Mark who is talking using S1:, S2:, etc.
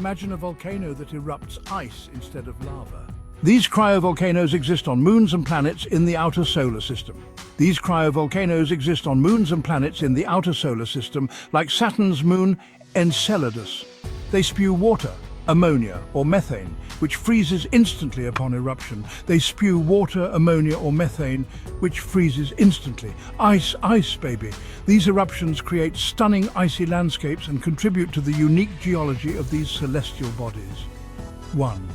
S1: Imagine a volcano that erupts ice instead of lava. These cryovolcanoes exist on moons and planets in the outer solar system. These cryovolcanoes exist on moons and planets in the outer solar system, like Saturn's moon, Enceladus. They spew water, ammonia or methane, which freezes instantly upon eruption. They spew water, ammonia or methane, which freezes instantly. Ice, ice, baby. These eruptions create stunning icy landscapes and contribute to the unique geology of these celestial bodies. 1.